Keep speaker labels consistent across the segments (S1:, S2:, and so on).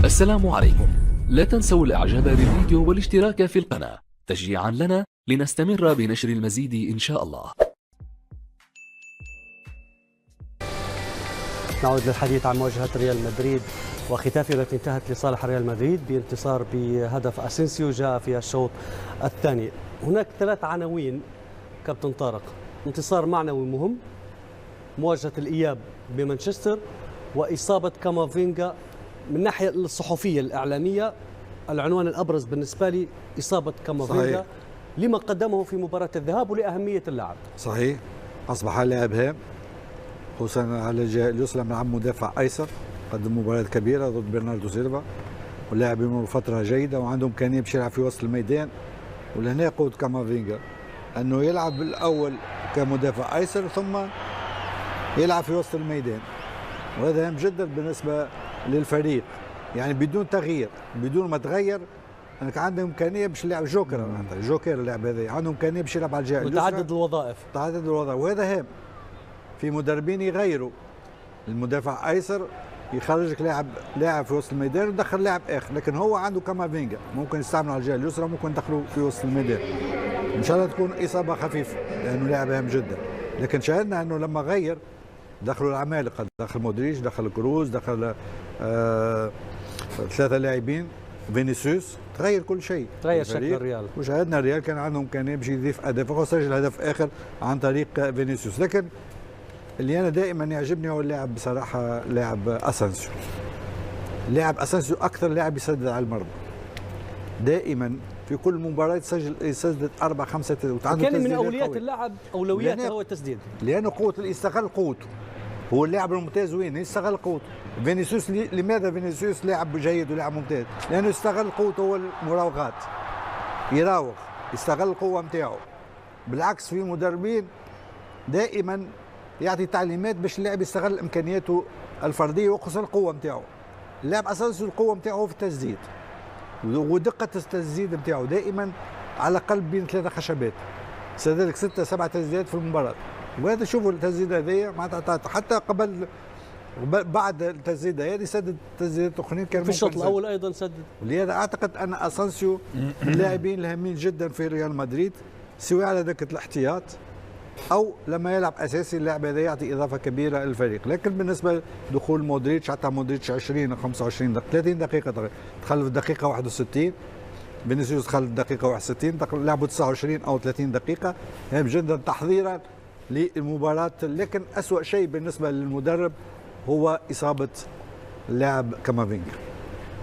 S1: السلام عليكم. لا تنسوا الاعجاب بالفيديو والاشتراك في القناة تشجيعا لنا لنستمر بنشر المزيد ان شاء الله.
S2: نعود للحديث عن مواجهة ريال مدريد وختافها التي انتهت لصالح ريال مدريد بانتصار بهدف اسينسيو جاء في الشوط الثاني. هناك 3 عناوين كابتن طارق: انتصار معنوي مهم، مواجهة الإياب بمانشستر، وإصابة كامافينجا. من الناحية الصحفية الإعلامية العنوان الأبرز بالنسبة لي إصابة كامافينجا لما قدمه في مباراة الذهاب ولأهمية اللاعب.
S3: صحيح، أصبح لاعب هام خصوصا على الجهة اليسرى مع مدافع أيسر، قدم مباراة كبيرة ضد برناردو سيلفا، واللاعب يمر فترة جيدة وعنده إمكانية باش يلعب في وسط الميدان. ولهنا قوة كامافينجا أنه يلعب بالأول كمدافع أيسر ثم يلعب في وسط الميدان، وهذا هام جدا بالنسبة للفريق، يعني بدون تغيير، بدون ما تغير انك عندك امكانيه باش يلعب جوكر. عندك جوكر اللاعب هذا عنده امكانيه باش يلعب على الجهه اليسرى،
S2: متعدد الوظائف.
S3: وهذا هام. في مدربين يغيروا المدافع ايسر، يخرجك لاعب في وسط الميدان ودخل لاعب اخر، لكن هو عنده كامافينجا ممكن يستعمله على الجهه اليسرى، ممكن يدخله في وسط الميدان. ان شاء الله تكون اصابه خفيفه لانه لاعب هام جدا، لكن شاهدنا انه لما غير دخلوا العمالقه، دخل مودريتش، دخل كروز، دخل 3 لاعبين، فينيسيوس، تغير كل شيء،
S2: تغير شكل الريال.
S3: وشاهدنا الريال كان عنده امكانيه باش يضيف اهداف وسجل هدف اخر عن طريق فينيسيوس. لكن اللي انا دائما يعجبني هو اللاعب بصراحه، لاعب اسانسيو. لاعب اسانسيو اكثر لاعب يسدد على المرمى، دائما في كل مباراه يسدد 4 5
S2: كان من اولويات اللاعب، اولوياته هو التسديد،
S3: لانه يستغل قوته. هو اللاعب الممتاز وين؟ يستغل قوته. فينيسيوس لماذا فينيسيوس لاعب جيد ولاعب ممتاز؟ لانه يستغل قوته والمراوغات، يراوغ، يستغل القوه نتاعو. بالعكس في مدربين دائما يعطي تعليمات باش اللاعب يستغل امكانياته الفرديه وخصوصا القوه نتاعو. اللاعب اساسا القوه نتاعو في التسديد ودقه التسديد نتاعو دائما على الاقل بين 3 خشبات، سدد 6 7 تسديدات في المباراه. وهذا شوفوا التسديد هذايا معناتها حتى قبل بعد التسديده هذه سدد تسديدات اخرين كان
S2: في الشوط الاول ايضا سدد.
S3: ولهذا اعتقد ان اسانسيو من اللاعبين الهامين جدا في ريال مدريد، سواء على دكه الاحتياط او لما يلعب اساسي. اللاعب هذا يعطي اضافه كبيره للفريق. لكن بالنسبه لدخول مودريتش، حتى مودريتش 20 25 دقيقه 30 دقيقه دخل في الدقيقه 61، فينيسيوس دخل في الدقيقه 61، لعبوا 29 او 30 دقيقه، هام جدا تحضيرا للمباراة. لكن أسوأ شيء بالنسبة للمدرب هو إصابة اللاعب كامافينجا.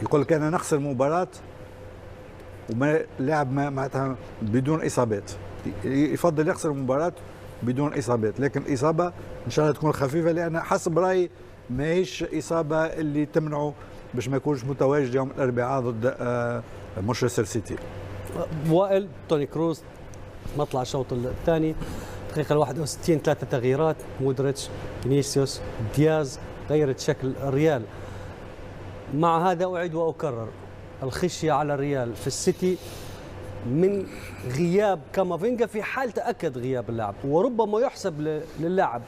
S3: يقول لك أنا نخسر المباراة وما لاعب معناتها بدون إصابات، يفضل يخسر المباراة بدون إصابات، لكن إصابة إن شاء الله تكون خفيفة، لأن حسب رأيي ماهيش إصابة اللي تمنعه باش ما يكونش متواجد يوم الأربعاء ضد مانشستر سيتي.
S2: وائل، توني كروز مطلع الشوط الثاني دقيقة 61 3 تغييرات: مودريتش، فينيسيوس، دياز، غيرت شكل الريال. مع هذا أعيد وأكرر، الخشية على الريال في السيتي من غياب كامافينجا في حال تأكد غياب اللاعب، وربما يحسب للاعب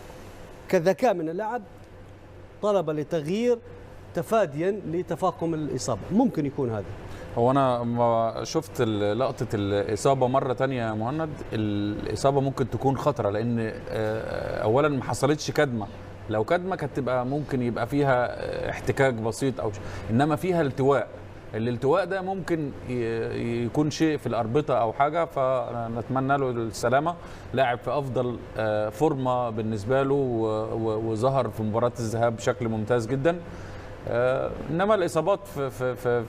S2: كذكاء من اللاعب طلب لتغيير تفاديا لتفاقم الإصابة. ممكن يكون هذا.
S4: هو انا ما شفت لقطه الاصابه مره ثانيه يا مهند، الاصابه ممكن تكون خطره، لان اولا ما حصلتش كدمه. لو كدمه كانت تبقى ممكن يبقى فيها احتكاك بسيط او انما فيها التواء. الالتواء ده ممكن يكون شيء في الاربطه او حاجه، فنتمنى له السلامه. لاعب في افضل فورمه بالنسبه له وظهر في مباراه الذهاب بشكل ممتاز جدا. انما الاصابات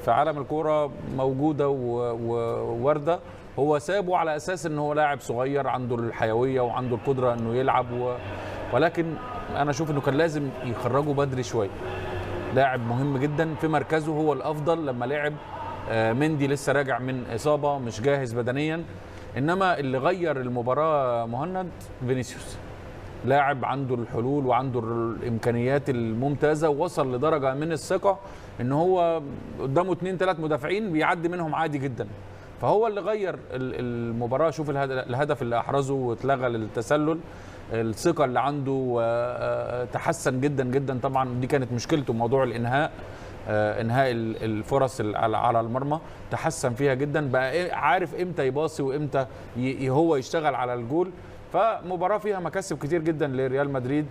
S4: في عالم الكوره موجوده ووارده. هو سابه على اساس ان هو لاعب صغير عنده الحيويه وعنده القدره انه يلعب ولكن انا اشوف انه كان لازم يخرجه بدري شويه. لاعب مهم جدا في مركزه، هو الافضل. لما لعب مندي لسه راجع من اصابه مش جاهز بدنيا، انما اللي غير المباراه مهند فينيسيوس. لاعب عنده الحلول وعنده الامكانيات الممتازه، ووصل لدرجه من الثقه ان هو قدامه 2 3 مدافعين بيعدي منهم عادي جدا. فهو اللي غير المباراه. شوف الهدف اللي احرزه واتلغى للتسلل، الثقه اللي عنده تحسن جدا جدا. طبعا دي كانت مشكلته، موضوع الانهاء انهاء الفرص على المرمى، تحسن فيها جدا، بقى عارف امتى يباصي وامتى هو يشتغل على الجول. فمباراه فيها مكاسب كتير جدا لريال مدريد،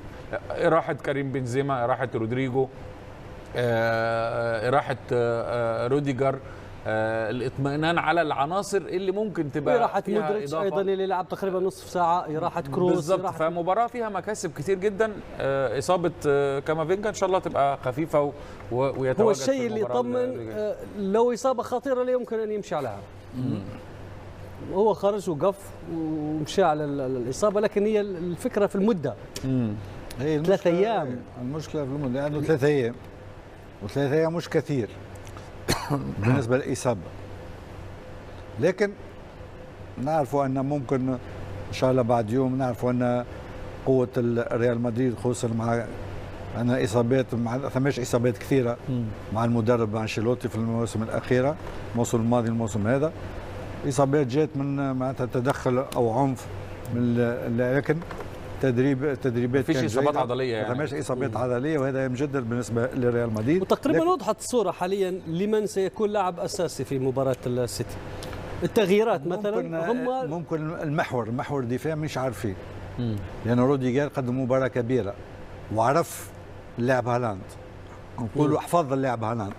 S4: راحه كريم بنزيما، راحه رودريجو، راحه روديجر، الاطمئنان على العناصر اللي ممكن تبقى
S2: راحه
S4: فيها
S2: مودريتش
S4: إضافة.
S2: ايضا اللي لعب تقريبا نصف ساعه، راحه كروز
S4: بالظبط. فمباراه فيها مكاسب كتير جدا. اصابه كامافينجا ان شاء الله تبقى خفيفه ويتواجد.
S2: هو الشيء اللي يطمن لو اصابه خطيره لا يمكن ان يمشي عليها. هو خرج وقف ومشى على الاصابه، لكن هي الفكره في المده.
S3: هي
S2: 3 ايام.
S3: المشكله في المده، لانه 3 ايام و3 ايام مش كثير بالنسبه للاصابه، لكن نعرفوا ان ممكن ان شاء الله بعد يوم نعرفوا ان قوه ريال مدريد، خصوصا مع ان اصابات، مع ثماش اصابات كثيره مع المدرب انشيلوتي في المواسم الاخيره، الموسم الماضي الموسم هذا اصابات جات من معناتها تدخل او عنف من لكن تدريبات
S4: مفيش اصابات عضليه، يعني
S3: ما فيش اصابات عضليه، وهذا مهم جدا بالنسبه لريال مدريد.
S2: وتقريبا وضحت الصوره حاليا لمن سيكون لاعب اساسي في مباراه السيتي. التغييرات مثلا
S3: ممكن المحور الدفاع مش عارفين، لان روديجر قدم مباراه كبيره وعرف اللاعب هالاند، نقولوا احفظ اللاعب هالاند.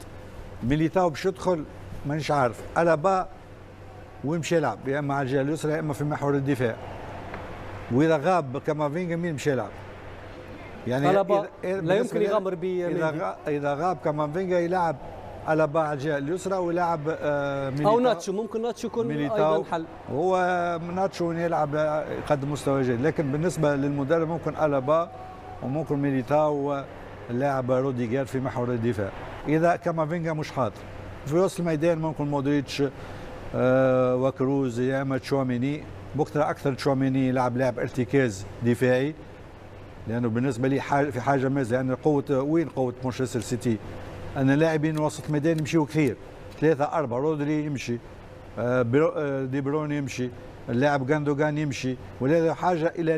S3: ميليتاو باش يدخل مانيش عارف، ألابا وين مشى يلعب، يا اما على الجهه اليسرى يا اما في محور الدفاع. واذا غاب كامافينجا مين مشى يلعب؟ يعني
S2: لا يمكن يغامر ب
S3: اذا غاب كامافينجا يلعب ألابا على الجهه اليسرى ويلعب ميليتاو
S2: او ناتشو. ممكن ناتشو يكون ايضا حل.
S3: هو ناتشو يلعب يقدم مستوى جيد، لكن بالنسبه للمدرب ممكن ألابا وممكن ميليتاو واللاعب روديجر في محور الدفاع. اذا كامافينجا مش حاضر في وسط الميدان ممكن مودريتش وكروز يا اما تشواميني، بكره اكثر تشواميني يلعب لاعب ارتكاز دفاعي، لانه بالنسبه لي في حاجه مازال، لان وين قوه مانشستر سيتي؟ ان لاعبين وسط ميدان يمشيوا كثير، 3 4 رودري يمشي، دي برون يمشي، اللاعب غاندوغان يمشي، ولهذا حاجه الى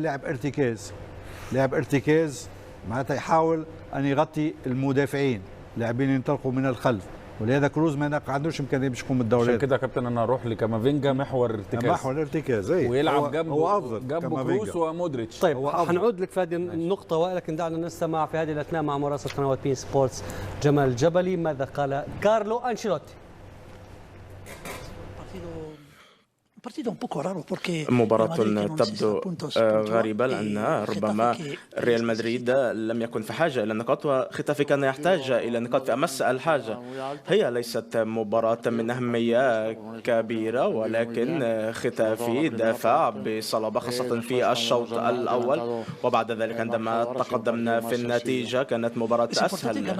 S3: لاعب ارتكاز معناتها يحاول ان يغطي المدافعين، لاعبين ينطلقوا من الخلف، ولهذا كروز ما عندوش امكانيه باش يقوم بالدور
S4: عشان كده يا كابتن انا اروح لكامافينجا محور
S3: ارتكاز
S4: ويلعب
S3: جنبه
S4: كروز ومودريتش.
S2: طيب حنعود لك في هذه النقطه، ولكن دعنا نستمع في هذه الاثناء مع مراسل قنوات بين سبورتس جمال الجبلي ماذا قال كارلو انشيلوتي.
S5: مباراة تبدو غريبة، لأن ربما ريال مدريد لم يكن في حاجة إلى النقاط، وختافي كان يحتاج إلى نقاط في أمس الحاجة. هي ليست مباراة من أهمية كبيرة، ولكن ختافي دافع بصلابة خاصة في الشوط الأول، وبعد ذلك عندما تقدمنا في النتيجة كانت مباراة أسهل.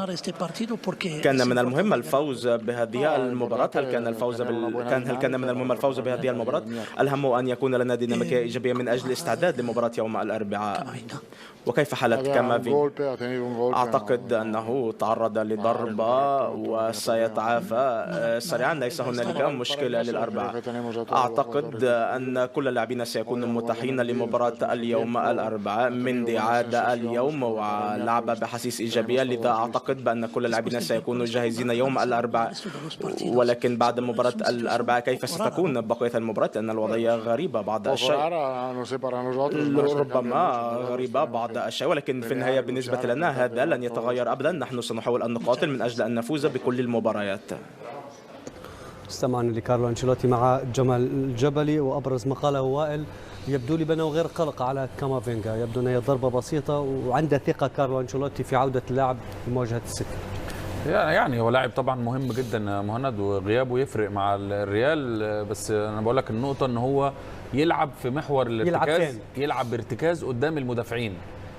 S5: كان من المهم الفوز بهذه المباراة. هل كان من المهم الفوز بهذه المباراة؟ الهم أن يكون لنا ديناميكية إيجابية من أجل الاستعداد لمباراة يوم الأربعاء. وكيف حالة كامافي؟ أعتقد أنه تعرض لضربة وسيتعافى سريعا، ليس هنالك مشكلة للأربعاء. أعتقد أن كل اللاعبين سيكونوا متاحين لمباراة اليوم الأربعاء. مندي عاد اليوم ولعب بحسيس إيجابية، لذا أعتقد بأن كل اللاعبين سيكونوا جاهزين يوم الأربعاء. ولكن بعد مباراة الأربعاء كيف ستكون بقية المباراة؟ لأن الوضعية غريبة بعض الشيء، ربما غريبة بعض الشيء، ولكن في النهاية بالنسبة لنا هذا لن يتغير أبدا. نحن سنحاول أن نقاتل من أجل أن نفوز بكل المباريات.
S2: استمعنا لكارلو أنشيلوتي مع جمال الجبلي، وأبرز ما قاله وائل يبدو لي بأنه غير قلق على كامافينجا، يبدو أنها ضربة بسيطة، وعنده ثقة كارلو أنشيلوتي في عودة اللاعب في مواجهة السيتي.
S4: يعني هو لاعب طبعا مهم جدا مهند، وغيابه يفرق مع الريال، بس انا بقول لك النقطه ان هو يلعب في محور الارتكاز، يلعب بارتكاز قدام المدافعين،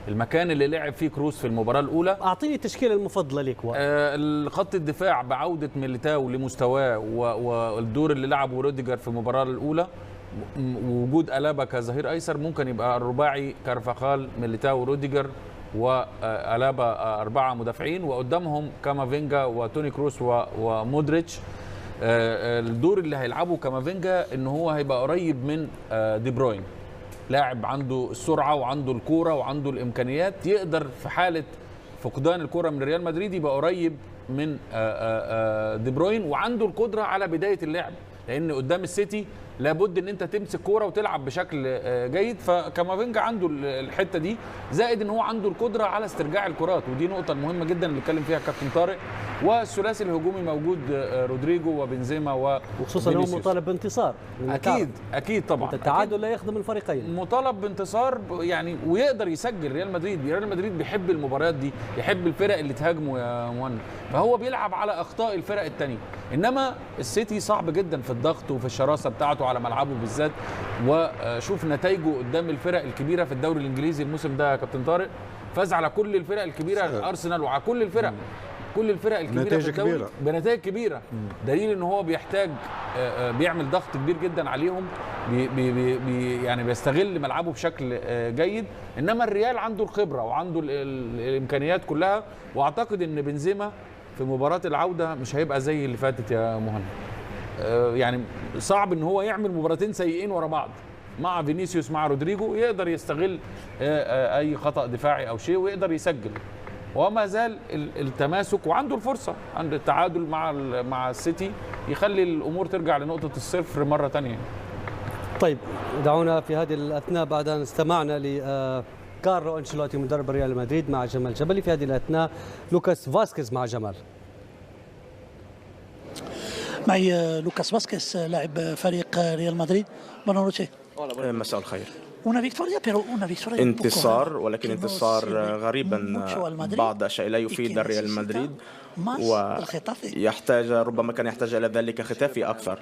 S4: المكان اللي لعب فيه كروز في المباراه الاولى.
S2: اعطيني التشكيله المفضله ليك.
S4: خط الدفاع بعوده ميليتاو لمستواه والدور اللي لعبه روديجر في المباراه الاولى، ووجود ألابا كظهير ايسر، ممكن يبقى الرباعي كارفاخال ميليتاو روديجر وألابا 4 مدافعين، وقدامهم كامافينجا وتوني كروس ومودريتش. الدور اللي هيلعبه كامافينجا ان هو هيبقى قريب من دي بروين، لاعب عنده السرعه وعنده الكوره وعنده الامكانيات، يقدر في حاله فقدان الكوره من ريال مدريد يبقى قريب من دي بروين، وعنده القدره على بدايه اللعب، لان قدام السيتي لابد ان انت تمسك كوره وتلعب بشكل جيد. فكامافينجا عنده الحته دي، زائد ان هو عنده القدره على استرجاع الكرات، ودي نقطه مهمه جدا اللي اتكلم فيها كابتن طارق. والثلاثي الهجومي موجود رودريجو وبنزيما
S2: وخصوصا هو مطالب بانتصار.
S4: اكيد طبعا
S2: التعادل لا يخدم الفريقين،
S4: مطالب بانتصار يعني، ويقدر يسجل. ريال مدريد بيحب المباريات دي، يحب الفرق اللي تهاجمه يا مهند، فهو بيلعب على اخطاء الفرق الثانيه. انما السيتي صعب جدا في الضغط وفي الشراسه بتاعته على ملعبه بالذات، وشوف نتائجه قدام الفرق الكبيره في الدوري الانجليزي الموسم ده يا كابتن طارق، فاز على كل الفرق الكبيره، ارسنال وعلى كل الفرق الكبيره في الدوري بنتائج كبيره. دليل ان هو بيحتاج بيعمل ضغط كبير جدا عليهم، يعني بيستغل ملعبه بشكل جيد. انما الريال عنده الخبره وعنده الامكانيات كلها، واعتقد ان بنزيما في مباراه العوده مش هيبقى زي اللي فاتت يا مهند. يعني صعب ان هو يعمل مباراتين سيئين ورا بعض مع فينيسيوس مع رودريجو، يقدر يستغل اي خطأ دفاعي او شيء ويقدر يسجل، وما زال التماسك وعنده الفرصه عند التعادل مع السيتي يخلي الامور ترجع لنقطه الصفر مره ثانيه.
S2: طيب دعونا في هذه الاثناء بعد ان استمعنا لكارلو انشيلوتي مدرب ريال مدريد مع جمال جبلي، في هذه الاثناء لوكاس فاسكيز مع جمال.
S6: معي لوكاس فاسكيز لاعب فريق ريال مدريد.
S5: مساء الخير.
S6: انتصار،
S5: ولكن انتصار غريبا، بعض الشيء لا يفيد ريال مدريد، ويحتاج ربما كان يحتاج إلى ذلك ختافي أكثر.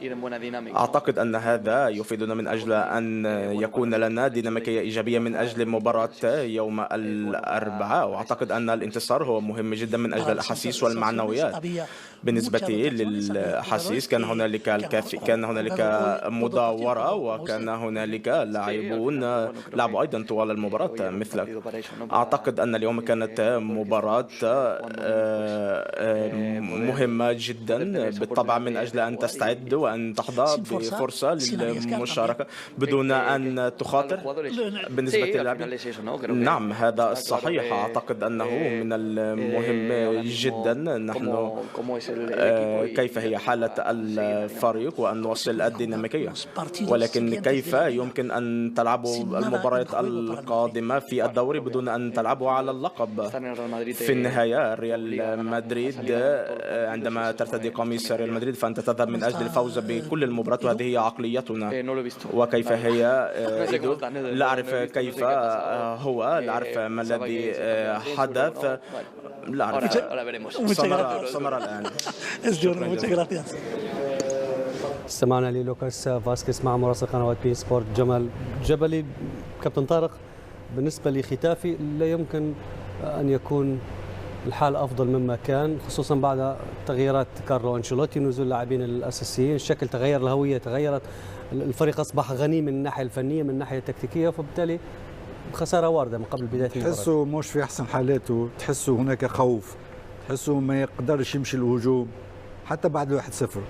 S5: أعتقد أن هذا يفيدنا من أجل أن يكون لنا ديناميكية إيجابية من أجل مباراة يوم الأربعاء، وأعتقد أن الانتصار هو مهم جدا من أجل الأحاسيس والمعنويات. بالنسبة للأحاسيس كان هنالك مداورة، وكان هنالك لاعبون لعبوا أيضا طوال المباراة مثلك. أعتقد أن اليوم كانت مباراة مهمة جدا بالطبع، من أجل أن تستعد وأن تحظى بفرصة للمشاركة بدون أن تخاطر. بالنسبة للاعبين نعم هذا الصحيح، أعتقد أنه من المهم جدا نحن كيف هي حالة الفريق وأن نوصل الديناميكية، ولكن كيف يمكن أن تلعبوا المباريات القادمة في الدوري بدون أن تلعبوا على اللقب. في النهاية ريال مدريد عندما ترتدي قميص ريال مدريد فأنت تذهب من أجل الفوز بكل المباريات، وهذه هي عقليتنا. وكيف هي لا أعرف كيف هو، لا أعرف ما الذي حدث، لا أعرف، سنرى الآن.
S2: استمعنا للوكاس فاسكيز مع مراسل قنوات بي سبورت جمال جبلي. كابتن طارق، بالنسبة لختافي لا يمكن أن يكون الحال أفضل مما كان، خصوصا بعد تغييرات كارلو أنشيلوتي، نزول اللاعبين الأساسيين، الشكل تغير، الهوية تغيرت، الفريق أصبح غني من الناحية الفنية من الناحية التكتيكية، فبالتالي خسارة واردة من قبل بداية المباراة.
S3: تحسه مش في أحسن حالاته، تحسه هناك خوف، تحسه ما يقدرش يمشي الهجوم حتى بعد 1-0،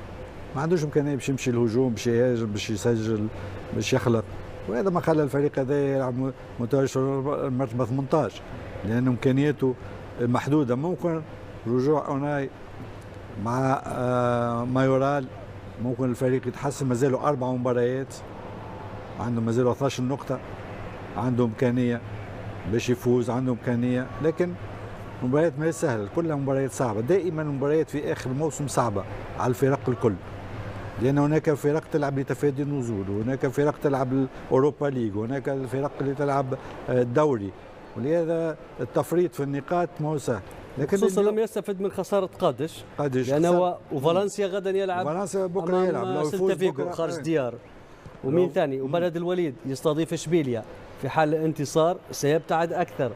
S3: ما عندوش إمكانية باش يمشي الهجوم، باش يهاجم، باش يسجل، باش يخلق، وهذا ما خلى الفريق هذا يلعب متواجد مرتبة 18 لأن إمكانياته محدودة. ممكن رجوع أوناي مع مايورال ممكن الفريق يتحسن، مازالوا 4 مباريات، عنده مازالوا 12 نقطة، عنده إمكانية باش يفوز، عنده إمكانية، لكن مباريات ما هي سهلة، كلها مباريات صعبة، دائما مباريات في آخر الموسم صعبة على الفرق الكل، لأن هناك فرق تلعب لتفادي النزول، وهناك فرق تلعب الأوروبا ليج، وهناك الفرق اللي تلعب الدوري، ولهذا التفريط في النقاط ما هو سهل.
S2: لكن خصوصا لم يستفد من خسارة قادش لأنه وفالنسيا غدا يلعب،
S3: فالنسيا بكرة يلعب لو يفوز
S2: بكرة خارج ديار، ومين ثاني، وبلد الوليد يستضيف اشبيليا، في حال الانتصار سيبتعد أكثر.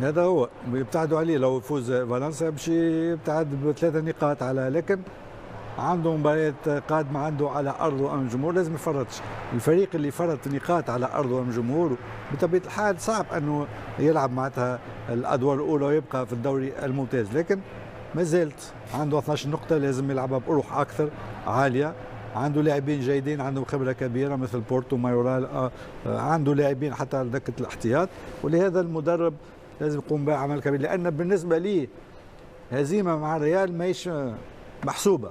S3: هذا هو يبتعدوا عليه، لو يفوز فالنسيا باش يبتعد ب3 نقاط على، لكن عنده مباريات قادمة عنده على أرضه أمام جمهور، لازم يفرطش. الفريق اللي فرط نقاط على أرضه أمام جمهور بطبيعة الحال صعب أنه يلعب معناتها الأدوار الأولى ويبقى في الدوري الممتاز، لكن ما زلت عنده 12 نقطة لازم يلعبها بروح أكثر عالية. عنده لاعبين جيدين، عندهم خبرة كبيرة مثل بورتو مايورال، عنده لاعبين حتى على دكة الاحتياط، ولهذا المدرب لازم يقوم بعمل كبير، لأن بالنسبة لي هزيمه مع الريال ماهيش محسوبه،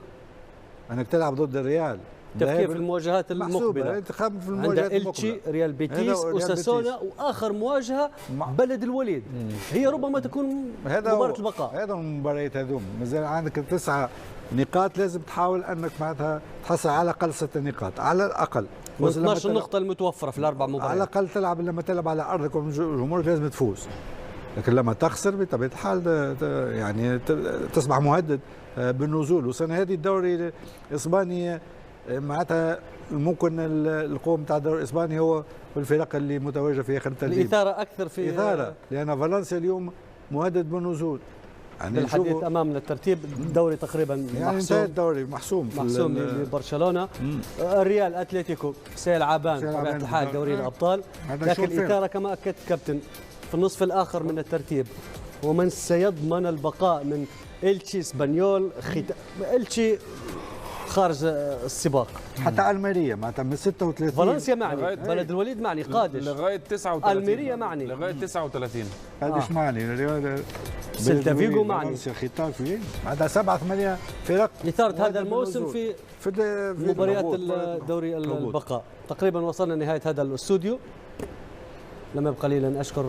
S3: انك تلعب ضد الريال
S2: تفكير في المواجهات
S3: محسوبه،
S2: المقبله.
S3: انت خاف في المواجهات
S2: عندها إلتشي، ريال بيتيس، وساسونا، واخر مواجهه بلد الوليد. هي ربما تكون مباراه البقاء.
S3: هذا المباريات هذوم مازال عندك 9 نقاط، لازم تحاول انك معناتها تحصل على الاقل 6 نقاط على الاقل.
S2: 12 نقطه المتوفره في الاربع مباريات.
S3: على الاقل تلعب، لما تلعب على ارضك وجمهورك لازم تفوز. لكن لما تخسر بطبيعه الحال يعني تصبح مهدد بالنزول. وسنه هذه الدوري الاسباني معناتها ممكن القوم نتاع الدوري الاسباني هو الفرق اللي متواجده في اخر الترتيب.
S2: الاثاره اكثر في
S3: اثاره، لان فالنسيا اليوم مهدد بالنزول.
S2: يعني الحديث امامنا الترتيب الدوري تقريبا
S3: يعني انتهى الدوري محسوم
S2: لبرشلونه. الريال اتلتيكو سيلعبان بطبيعه الحال دوري الابطال، لكن الاثاره كما اكد كابتن في النصف الاخر من الترتيب. ومن سيضمن البقاء من إلتشي، اسبانيول، إلتشي خارج السباق.
S3: حتى الميريا معناتها من 36
S2: فالنسيا معني، بلد الوليد معني، قادش
S4: لغايه 39،
S2: الميريا معني
S4: لغايه 39.
S3: قادش معني،
S2: سيلتا فيغو معني،
S3: ختافي معناتها 7-8 فرق.
S2: إثارة هذا الموسم في مباريات الدوري البقاء. تقريبا وصلنا نهايه هذا الاستوديو. لما يبقى لي لن اشكر